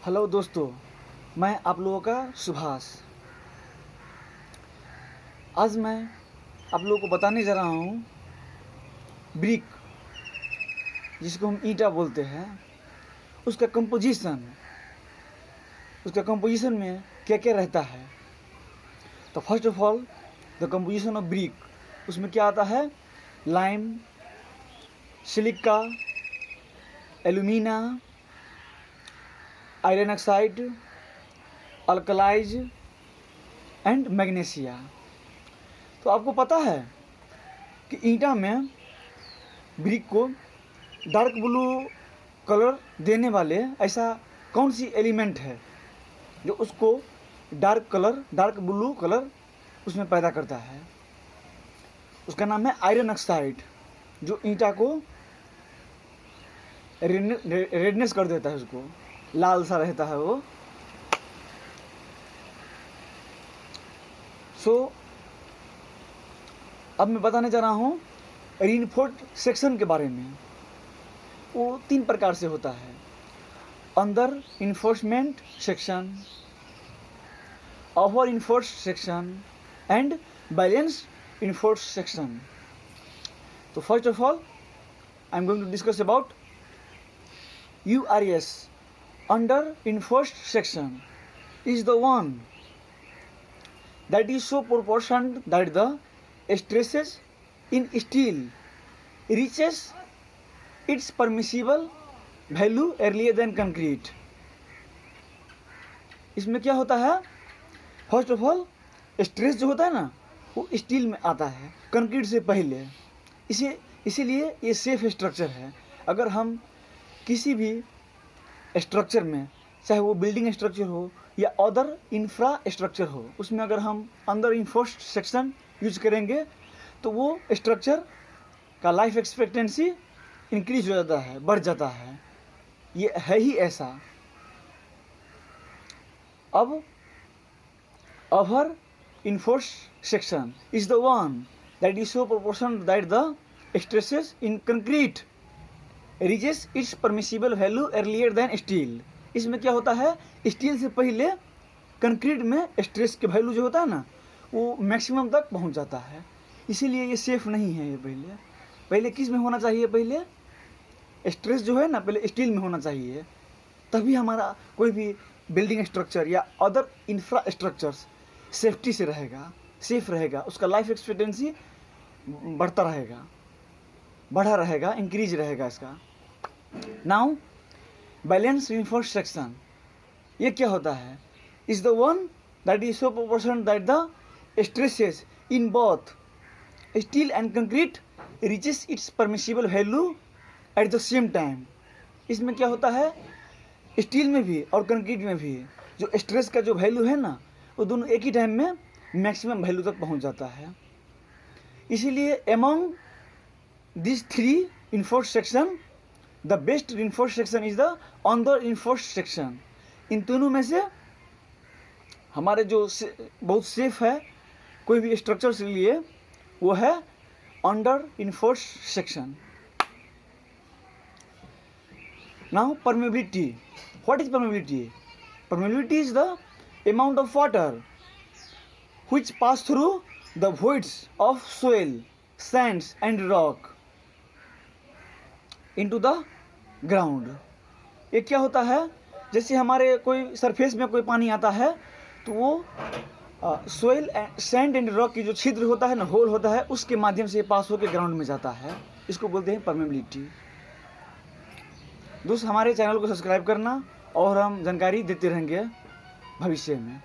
Hello दोस्तों, मैं आप लोगों का सुभाष। आज मैं आप लोगों को बताने जा रहा हूँ ब्रिक, जिसको हम ईंटा बोलते हैं, उसका कंपोजिशन में क्या क्या रहता है। तो first of all the composition of brick, उसमें क्या आता है? Lime, silica, alumina, iron oxide, alkalis and magnesia. तो आपको पता है कि ईंटा में ब्रिक को डार्क ब्लू कलर देने वाले ऐसा कौन सी एलिमेंट है जो उसको डार्क ब्लू कलर उसमें पैदा करता है? उसका नाम है आयरन ऑक्साइड, जो ईंटा को रेडनेस कर देता है, उसको लाल सा रहता है वो। अब मैं बताने जा रहा हूँ रीइंफोर्स्ड सेक्शन के बारे में। वो 3 प्रकार से होता है: under enforcement section, over enforced section and balanced enforced section. तो first of all I am going to discuss about URS. Under enforced section is the one that is so proportioned that the stresses in steel reaches its permissible value earlier than concrete. इसमें क्या होता है? First of all stress जो होता है ना, वो steel में आता है कंक्रीट से पहले। इसीलिए ये सेफ स्ट्रक्चर है। अगर हम किसी भी स्ट्रक्चर में, चाहे वो बिल्डिंग स्ट्रक्चर हो या अदर इंफ्रास्ट्रक्चर हो, उसमें अगर हम अंडर इन्फोर्स्ड सेक्शन यूज करेंगे तो वो स्ट्रक्चर का लाइफ एक्सपेक्टेंसी इंक्रीज हो जाता है, बढ़ जाता है। ये है ही ऐसा। अब over enforced section is the one that is so proportion that the stresses in concrete reaches its permissible value earlier than steel. इसमें क्या होता है? स्टील से पहले कंक्रीट में स्ट्रेस के वैल्यू जो होता है ना, वो मैक्सिमम तक पहुंच जाता है। इसीलिए ये सेफ नहीं है। ये पहले किस में होना चाहिए? पहले स्ट्रेस जो है ना, पहले स्टील में होना चाहिए, तभी हमारा कोई भी बिल्डिंग स्ट्रक्चर या अदर इंफ्रास्ट्रक्चर्स सेफ्टी से रहेगा, सेफ रहेगा। उसका लाइफ एक्सपेक्टेंसी बढ़ता रहेगा, बढ़ा रहेगा, इंक्रीज रहेगा इसका। नाउ बैलेंस रिइंफोर्स्ड सेक्शन, ये क्या होता है? Is the one that is so proportion that the stresses in both steel and concrete reaches its permissible value at the same time. इसमें क्या होता है? स्टील में भी और कंक्रीट में भी जो स्ट्रेस का जो वैल्यू है ना, वो दोनों एक ही टाइम में मैक्सिमम वैल्यू तक पहुंच जाता है। इसीलिए among these 3 enforced section, the best reinforced section is the under enforced section. इन दोनों में से हमारे जो बहुत सेफ है कोई भी स्ट्रक्चर के लिए, वो है under enforced section. Now permeability. What is permeability? Permeability is the amount of water which pass through the voids of soil, sands and rock into the ground. ये क्या होता है? जैसे हमारे कोई सरफेस में कोई पानी आता है तो वो सोइल, सैंड एंड रॉक की जो छिद्र होता है ना, होल होता है, उसके माध्यम से पास होकर ग्राउंड में जाता है। इसको बोलते हैं परमेबिलिटी। दोस्त, हमारे चैनल को सब्सक्राइब करना और हम जानकारी देते रहेंगे भविष्य में।